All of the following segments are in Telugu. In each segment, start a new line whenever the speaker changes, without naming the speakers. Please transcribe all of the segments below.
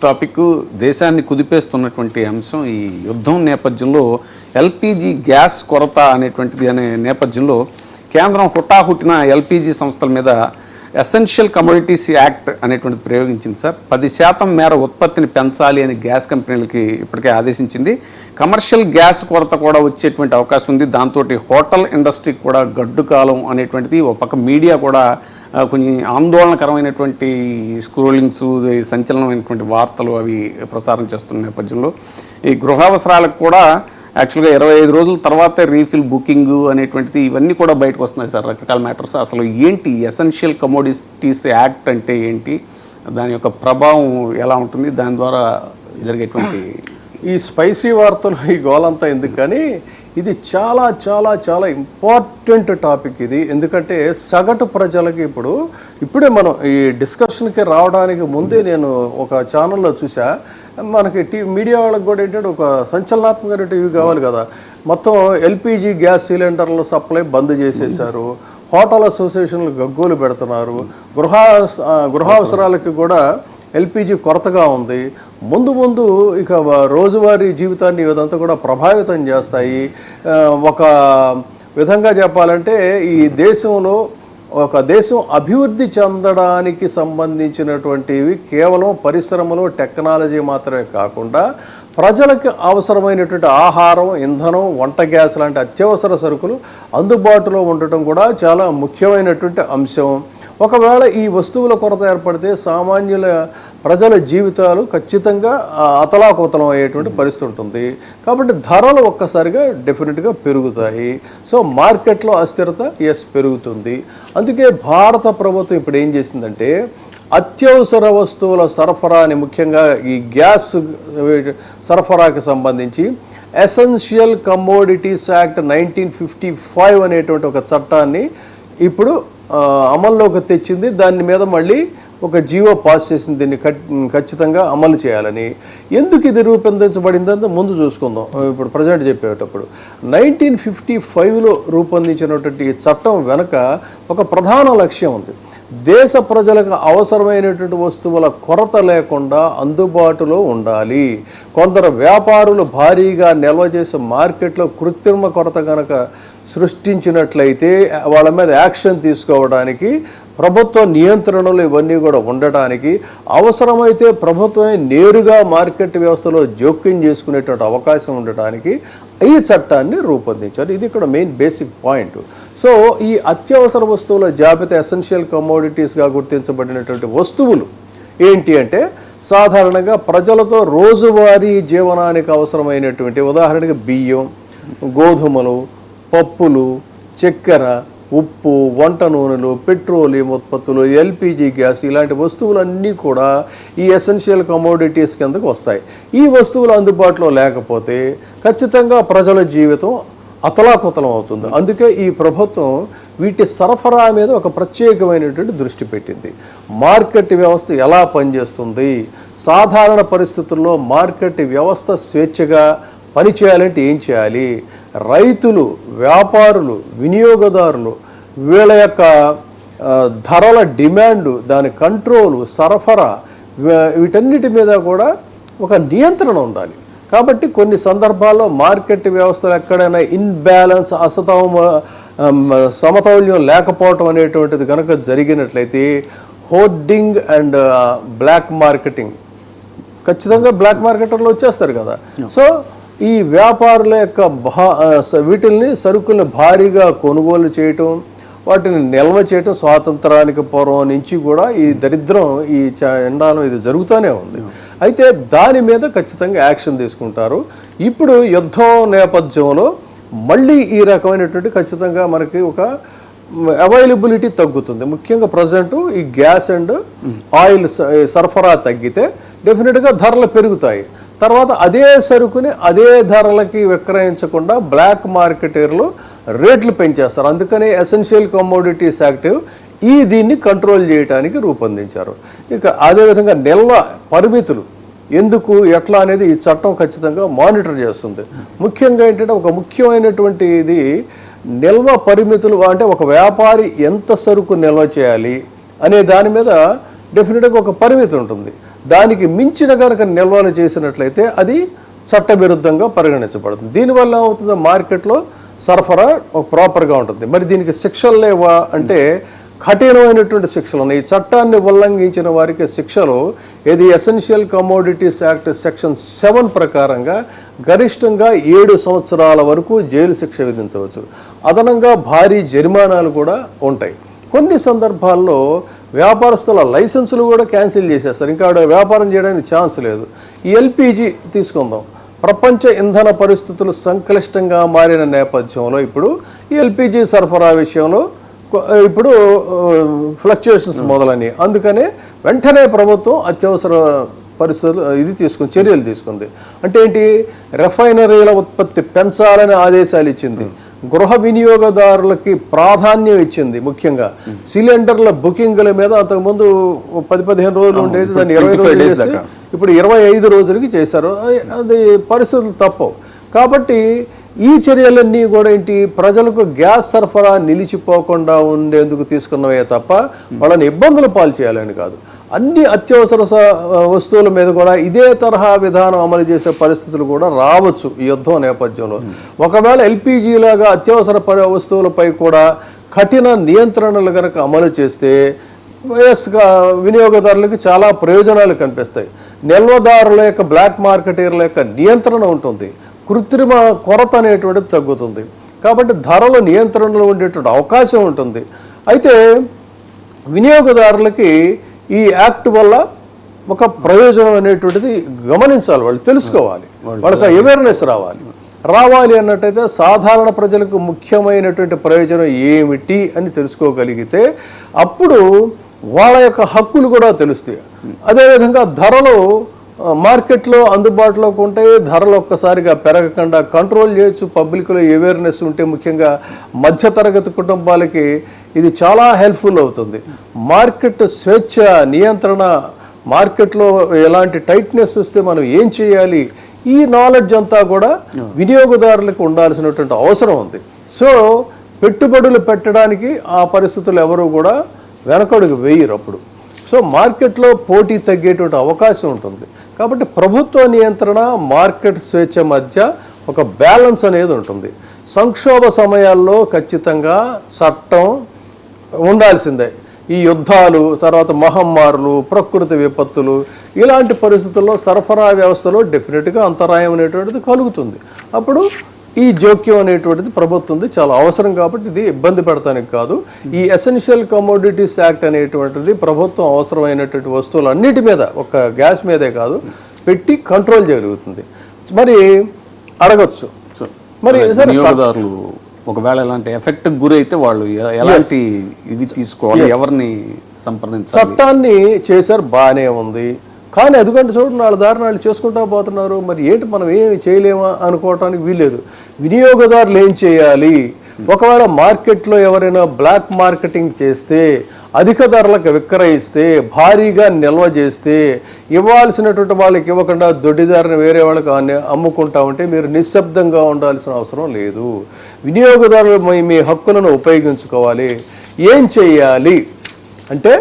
టాపిక్ దేశాన్ని కుదిపేస్తున్నటువంటి అంశం ఈ యుద్ధం నేపథ్యంలో ఎల్పిజి గ్యాస్ కొరత అనేటువంటిది అనే నేపథ్యంలో కేంద్రం హుటాహుటిన ఎల్పిజి సంస్థల మీద ఎసెన్షియల్ కమోడిటీస్ యాక్ట్ అనేటువంటిది ప్రయోగించింది సార్. 10% మేర ఉత్పత్తిని పెంచాలి అని గ్యాస్ కంపెనీలకి ఇప్పటికే ఆదేశించింది. కమర్షియల్ గ్యాస్ కొరత కూడా వచ్చేటువంటి అవకాశం ఉంది. దాంతో హోటల్ ఇండస్ట్రీకి కూడా గడ్డు కాలం అనేటువంటిది ఒక పక్క మీడియా కూడా కొన్ని ఆందోళనకరమైనటువంటి స్క్రోలింగ్స్, సంచలనమైనటువంటి వార్తలు అవి ప్రసారం చేస్తున్న నేపథ్యంలో ఈ గృహావసరాలకు కూడా యాక్చువల్గా 25 రోజుల తర్వాతే రీఫిల్ బుకింగ్ అనేటువంటిది ఇవన్నీ కూడా బయటకు వస్తున్నాయి సార్, రకరకాల మ్యాటర్స్. అసలు ఏంటి ఎసెన్షియల్ కమోడిటీస్ యాక్ట్ అంటే ఏంటి, దాని యొక్క ప్రభావం ఎలా ఉంటుంది, దాని ద్వారా జరిగేటువంటి
ఈ స్పైసీ వార్తలు ఈ గోలంతా ఎందుకు, కానీ ఇది చాలా చాలా చాలా ఇంపార్టెంట్ టాపిక్ ఇది. ఎందుకంటే సగటు ప్రజలకి ఇప్పుడే మనం ఈ డిస్కషన్కి రావడానికి ముందే నేను ఒక ఛానల్లో చూసా, మనకి మీడియా వాళ్ళకి కూడా ఏంటంటే ఒక సంచలనాత్మకమైన టీవీ కావాలి కదా, మొత్తం ఎల్పిజి గ్యాస్ సిలిండర్ల సప్లై బంద్ చేసేశారు, హోటల్ అసోసియేషన్లు గగ్గోలు పెడుతున్నారు, గృహావసరాలకి కూడా ఎల్పిజి కొరతగా ఉంది, ముందు ఇక రోజువారీ జీవితాన్ని ఇదంతా కూడా ప్రభావితం చేస్తాయి. ఒక విధంగా చెప్పాలంటే ఈ దేశంలో ఒక దేశం అభివృద్ధి చెందడానికి సంబంధించినటువంటివి కేవలం పరిశ్రమలు, టెక్నాలజీ మాత్రమే కాకుండా ప్రజలకు అవసరమైనటువంటి ఆహారం, ఇంధనం, వంట గ్యాస్ లాంటి అత్యవసర సరుకులు అందుబాటులో ఉండటం కూడా చాలా ముఖ్యమైనటువంటి అంశం. ఒకవేళ ఈ వస్తువుల కొరత ఏర్పడితే సామాన్యుల ప్రజల జీవితాలు ఖచ్చితంగా అతలాకుతలం అయ్యేటువంటి పరిస్థితి ఉంటుంది. కాబట్టి ధరలు ఒక్కసారిగా డెఫినెట్గా పెరుగుతాయి. సో మార్కెట్లో అస్థిరత పెరుగుతుంది. అందుకే భారత ప్రభుత్వం ఇప్పుడు ఏం చేసిందంటే అత్యవసర వస్తువుల సరఫరాని, ముఖ్యంగా ఈ గ్యాస్ సరఫరాకి సంబంధించి ఎసెన్షియల్ కమోడిటీస్ యాక్ట్ 1955 అనేటువంటి ఒక చట్టాన్ని ఇప్పుడు అమల్లోకి తెచ్చింది. దాని మీద మళ్ళీ ఒక జీవో పాస్ చేసింది, దీన్ని ఖచ్చితంగా అమలు చేయాలని. ఎందుకు ఇది రూపొందించబడిందంటే ముందు చూసుకుందాం. ఇప్పుడు ప్రజెంట్ చెప్పేటప్పుడు 1955లో రూపొందించినటువంటి ఈ చట్టం వెనుక ఒక ప్రధాన లక్ష్యం ఉంది. దేశ ప్రజలకు అవసరమైనటువంటి వస్తువుల కొరత లేకుండా అందుబాటులో ఉండాలి. కొందరు వ్యాపారులు భారీగా నిల్వ చేసే మార్కెట్లో కృత్రిమ కొరత కనుక సృష్టించినట్లయితే వాళ్ళ మీద యాక్షన్ తీసుకోవడానికి, ప్రభుత్వ నియంత్రణలు ఇవన్నీ కూడా ఉండటానికి, అవసరమైతే ప్రభుత్వమే నేరుగా మార్కెట్ వ్యవస్థలో జోక్యం చేసుకునేటువంటి అవకాశం ఉండటానికి ఈ చట్టాన్ని రూపొందించారు. ఇది ఇక్కడ మెయిన్ బేసిక్ పాయింట్. సో ఈ అత్యవసర వస్తువుల జాబితా ఎసెన్షియల్ కమోడిటీస్గా గుర్తించబడినటువంటి వస్తువులు ఏంటి అంటే సాధారణంగా ప్రజలతో రోజువారీ జీవనానికి అవసరమైనటువంటి, ఉదాహరణకి బియ్యం, గోధుమలు, పప్పులు, చక్కెర, ఉప్పు, వంట నూనెలు, పెట్రోలియం ఉత్పత్తులు, ఎల్పిజి గ్యాస్ ఇలాంటి వస్తువులన్నీ కూడా ఈ ఎసెన్షియల్ కమోడిటీస్ కిందకు వస్తాయి. ఈ వస్తువులు అందుబాటులో లేకపోతే ఖచ్చితంగా ప్రజల జీవితం అతలాకుతలం అవుతుంది. అందుకే ఈ ప్రభుత్వం వీటి సరఫరా మీద ఒక ప్రత్యేకమైనటువంటి దృష్టి పెట్టింది. మార్కెట్ వ్యవస్థ ఎలా పనిచేస్తుంది, సాధారణ పరిస్థితుల్లో మార్కెట్ వ్యవస్థ స్వేచ్ఛగా పనిచేయాలంటే ఏం చేయాలి, రైతులు, వ్యాపారులు, వినియోగదారులు వీళ్ళ యొక్క ధరల డిమాండు, దాని కంట్రోలు, సరఫరా, వీటన్నిటి మీద కూడా ఒక నియంత్రణ ఉండాలి. కాబట్టి కొన్ని సందర్భాల్లో మార్కెట్ వ్యవస్థలు ఎక్కడైనా ఇన్బ్యాలెన్స్, సమతౌల్యం లేకపోవటం అనేటువంటిది కనుక జరిగినట్లయితే హోర్డింగ్ అండ్ బ్లాక్ మార్కెటింగ్, ఖచ్చితంగా బ్లాక్ మార్కెటర్లు వచ్చేస్తారు కదా. సో ఈ వ్యాపారుల యొక్క వీటిల్ని, సరుకుల్ని భారీగా కొనుగోలు చేయటం, వాటిని నిల్వ చేయటం స్వాతంత్రానికి పూర్వం నుంచి కూడా ఈ దరిద్రం, ఈ ఎండాలం ఇది జరుగుతూనే ఉంది. అయితే దాని మీద ఖచ్చితంగా యాక్షన్ తీసుకుంటారు. ఇప్పుడు యుద్ధం నేపథ్యంలో మళ్ళీ ఈ రకమైనటువంటి ఖచ్చితంగా మనకి ఒక అవైలబిలిటీ తగ్గుతుంది. ముఖ్యంగా ప్రజెంట్ ఈ గ్యాస్ అండ్ ఆయిల్ సరఫరా తగ్గితే డెఫినెట్గా ధరలు పెరుగుతాయి. తర్వాత అదే సరుకుని అదే ధరలకి విక్రయించకుండా బ్లాక్ మార్కెటర్లు రేట్లు పెంచేస్తారు. అందుకని ఎసెన్షియల్ కమోడిటీస్ యాక్ట్ దీన్ని కంట్రోల్ చేయడానికి రూపొందించారు. ఇక అదేవిధంగా నిల్వ పరిమితులు ఎందుకు, ఎట్లా అనేది ఈ చట్టం ఖచ్చితంగా మానిటర్ చేస్తుంది. ముఖ్యంగా ఏంటంటే ఒక ముఖ్యమైనటువంటి ఇది నిల్వ పరిమితులు, అంటే ఒక వ్యాపారి ఎంత సరుకు నిల్వ చేయాలి అనే దాని మీద డెఫినెట్గా ఒక పరిమితి ఉంటుంది. దానికి మించిన కనుక నిల్వలు చేసినట్లయితే అది చట్టవిరుద్ధంగా పరిగణించబడుతుంది. దీనివల్ల అవుతుంది మార్కెట్లో సరఫరా ప్రాపర్గా ఉంటుంది. మరి దీనికి శిక్షలు లేవా అంటే కఠినమైనటువంటి శిక్షలు ఉన్నాయి. ఈ చట్టాన్ని ఉల్లంఘించిన వారికి శిక్షలు ఇది ఎసెన్షియల్ కమోడిటీస్ యాక్ట్ సెక్షన్ 7 ప్రకారంగా గరిష్టంగా 7 సంవత్సరాల వరకు జైలు శిక్ష విధించవచ్చు. అదనంగా భారీ జరిమానాలు కూడా ఉంటాయి. కొన్ని సందర్భాల్లో వ్యాపారస్తుల లైసెన్సులు కూడా క్యాన్సిల్ చేసేస్తారు. ఇంకా వ్యాపారం చేయడానికి ఛాన్స్ లేదు. ఈ ఎల్పిజి తీసుకుందాం. ప్రపంచ ఇంధన పరిస్థితులు సంక్లిష్టంగా మారిన నేపథ్యంలో ఇప్పుడు ఈ ఎల్పిజి సరఫరా విషయంలో ఇప్పుడు ఫ్లక్చుయేషన్స్ మొదలని, అందుకనే వెంటనే ప్రభుత్వం అత్యవసర పరిస్థితులు చర్యలు తీసుకుంది. అంటే ఏంటి, రిఫైనరీల ఉత్పత్తి పెంచాలని ఆదేశాలు ఇచ్చింది. గృహ వినియోగదారులకి ప్రాధాన్యం ఇచ్చింది. ముఖ్యంగా సిలిండర్ల బుకింగ్ల మీద అంతకుముందు 10-15 రోజులు ఉండేది, దాన్ని 20 రోజులు చేసి ఇప్పుడు 25 రోజులకి చేశారు. అది పరిస్థితులు తప్పవు. కాబట్టి ఈ చర్యలన్నీ కూడా ఏంటి, ప్రజలకు గ్యాస్ సరఫరా నిలిచిపోకుండా ఉండేందుకు తీసుకున్నవే తప్ప వాళ్ళని ఇబ్బందులు పాలు చేయాలని కాదు. అన్ని అత్యవసర వస్తువుల మీద కూడా ఇదే తరహా విధానం అమలు చేసే పరిస్థితులు కూడా రావచ్చు ఈ యుద్ధం నేపథ్యంలో. ఒకవేళ ఎల్పిజి లాగా అత్యవసర వస్తువులపై కూడా కఠిన నియంత్రణలు కనుక అమలు చేస్తే వినియోగదారులకు చాలా ప్రయోజనాలు కనిపిస్తాయి. నిల్వదారుల యొక్క బ్లాక్ మార్కెటీర్ల యొక్క నియంత్రణ ఉంటుంది. కృత్రిమ కొరత అనేటువంటిది తగ్గుతుంది. కాబట్టి ధరల నియంత్రణలో ఉండేటువంటి అవకాశం ఉంటుంది. అయితే వినియోగదారులకి ఈ యాక్ట్ వల్ల ఒక ప్రయోజనం అనేటువంటిది గమనించాలి, వాళ్ళు తెలుసుకోవాలి, వాళ్ళకి అవేర్నెస్ రావాలి అన్నట్టయితే సాధారణ ప్రజలకు ముఖ్యమైనటువంటి ప్రయోజనం ఏమిటి అని తెలుసుకోగలిగితే అప్పుడు వాళ్ళ యొక్క హక్కులు కూడా తెలుస్తాయి. అదేవిధంగా ధరలు మార్కెట్లో అందుబాటులోకి ఉంటాయి. ధరలు ఒక్కసారిగా పెరగకుండా కంట్రోల్ చేయొచ్చు. పబ్లిక్లో అవేర్నెస్ ఉంటే ముఖ్యంగా మధ్యతరగతి కుటుంబాలకి ఇది చాలా హెల్ప్ఫుల్ అవుతుంది. మార్కెట్ స్వేచ్ఛ, నియంత్రణ, మార్కెట్లో ఎలాంటి టైట్నెస్ వస్తే మనం ఏం చేయాలి, ఈ నాలెడ్జ్ అంతా కూడా వినియోగదారులకు ఉండాల్సినటువంటి అవసరం ఉంది. సో పెట్టుబడులు పెట్టడానికి ఆ పరిస్థితులు ఎవరు కూడా వెనకడుగు వేయరు అప్పుడు. సో మార్కెట్లో పోటీ తగ్గేటువంటి అవకాశం ఉంటుంది. కాబట్టి ప్రభుత్వ నియంత్రణ, మార్కెట్ స్వేచ్ఛ మధ్య ఒక బ్యాలెన్స్ అనేది ఉంటుంది. సంక్షోభ సమయాల్లో ఖచ్చితంగా చట్టం ఉండాల్సిందే. ఈ యుద్ధాలు, తర్వాత మహమ్మారులు, ప్రకృతి విపత్తులు, ఇలాంటి పరిస్థితుల్లో సరఫరా వ్యవస్థలో డెఫినెట్గా అంతరాయం అనేటువంటిది కలుగుతుంది. అప్పుడు ఈ జోక్యం అనేటువంటిది ప్రభుత్వం చాలా అవసరం. కాబట్టి ఇది ఇబ్బంది పెడతానికి కాదు. ఈ ఎసెన్షియల్ కమోడిటీస్ యాక్ట్ అనేటువంటిది ప్రభుత్వం అవసరమైనటువంటి వస్తువులన్నిటి మీద, ఒక గ్యాస్ మీదే కాదు, పెట్టి కంట్రోల్ చేయగలుగుతుంది. మరి అడగచ్చు, మరి
వినియోగదారులు ఒకవేళ ఎలాంటి ఎఫెక్ట్ గురైతే వాళ్ళు ఎలాంటి ఇది తీసుకోవాలి, ఎవరిని సంప్రదించాలి?
చట్టాన్ని చేశారు, బాగానే ఉంది. కానీ ఎందుకంటే చూడండి, వాళ్ళ దారి వాళ్ళు చేసుకుంటా పోతున్నారు. మరి ఏంటి, మనం ఏమి చేయలేమా అనుకోవటానికి వీల్లేదు. వినియోగదారులు ఏం చేయాలి, ఒకవేళ మార్కెట్లో ఎవరైనా బ్లాక్ మార్కెటింగ్ చేస్తే, అధిక ధరలకు విక్రయిస్తే, భారీగా నిల్వ చేస్తే, ఇవ్వాల్సినటువంటి వాళ్ళకి ఇవ్వకుండా దొడ్డిదారిని వేరే వాళ్ళకి అమ్ముకుంటా ఉంటే మీరు నిశ్శబ్దంగా ఉండాల్సిన అవసరం లేదు. వినియోగదారులు మీ హక్కులను ఉపయోగించుకోవాలి. ఏం చేయాలి అంటే,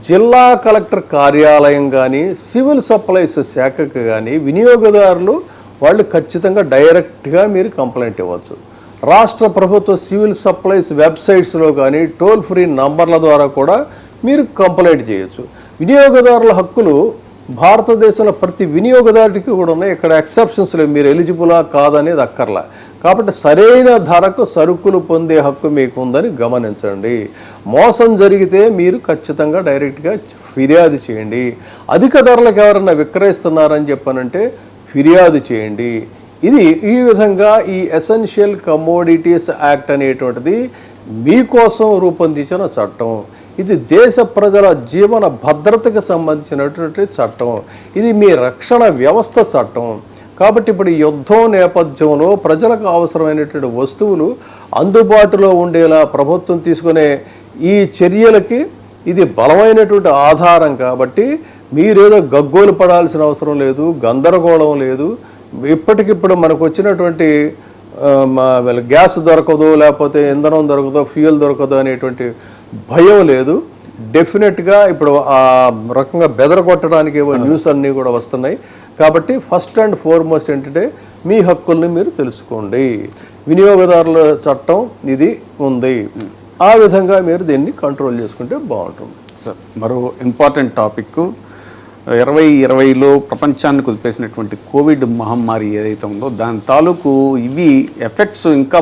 జిల్లా కలెక్టర్ కార్యాలయం కానీ, సివిల్ సప్లైస్ శాఖకు కానీ వినియోగదారులు వాళ్ళు ఖచ్చితంగా డైరెక్ట్గా మీరు కంప్లైంట్ ఇవ్వచ్చు. రాష్ట్ర ప్రభుత్వ సివిల్ సప్లైస్ వెబ్సైట్స్లో కానీ టోల్ ఫ్రీ నంబర్ల ద్వారా కూడా మీరు కంప్లైంట్ చేయొచ్చు. వినియోగదారుల హక్కులు భారతదేశంలో ప్రతి వినియోగదారుడికి కూడా ఉన్నాయి. ఇక్కడ ఎక్సెప్షన్స్ లేవు, మీరు ఎలిజిబులా కాదనేది అక్కర్లా. కాబట్టి సరైన ధరకు సరుకులు పొందే హక్కు మీకు ఉందని గమనించండి. మోసం జరిగితే మీరు ఖచ్చితంగా డైరెక్ట్గా ఫిర్యాదు చేయండి. అధిక ధరలకు ఎవరైనా విక్రయిస్తున్నారని చెప్పానంటే ఫిర్యాదు చేయండి. ఇది ఈ విధంగా ఈ ఎసెన్షియల్ కమోడిటీస్ యాక్ట్ అనేటువంటిది మీకోసం రూపొందించిన చట్టం. ఇది దేశ ప్రజల జీవన భద్రతకు సంబంధించినటువంటి చట్టం. ఇది మీ రక్షణ వ్యవస్థ చట్టం. కాబట్టి ఇప్పుడు ఈ యుద్ధం నేపథ్యంలో ప్రజలకు అవసరమైనటువంటి వస్తువులు అందుబాటులో ఉండేలా ప్రభుత్వం తీసుకునే ఈ చర్యలకి ఇది బలమైనటువంటి ఆధారం. కాబట్టి మీరేదో గగ్గోలు పడాల్సిన అవసరం లేదు, గందరగోళం లేదు. ఇప్పటికిప్పుడు మనకు వచ్చినటువంటి గ్యాస్ దొరకదు, లేకపోతే ఇంధనం దొరకదో, ఫ్యూయల్ దొరకదు అనేటువంటి భయం లేదు. డెఫినెట్గా ఇప్పుడు ఆ రకంగా బెదరగొట్టడానికి ఏవో న్యూస్ అన్నీ కూడా వస్తున్నాయి. కాబట్టి ఫస్ట్ అండ్ ఫార్మోస్ట్ ఏంటంటే మీ హక్కుల్ని మీరు తెలుసుకోండి. వినియోగదారుల చట్టం ఇది ఉంది, ఆ విధంగా మీరు దీన్ని కంట్రోల్ చేసుకుంటే బాగుంటుంది.
సార్ మరో ఇంపార్టెంట్ టాపిక్ 2020లో ప్రపంచాన్ని కుదిపేసినటువంటి కోవిడ్ మహమ్మారి ఏదైతే ఉందో దాని తాలూకు ఇవి ఎఫెక్ట్స్ ఇంకా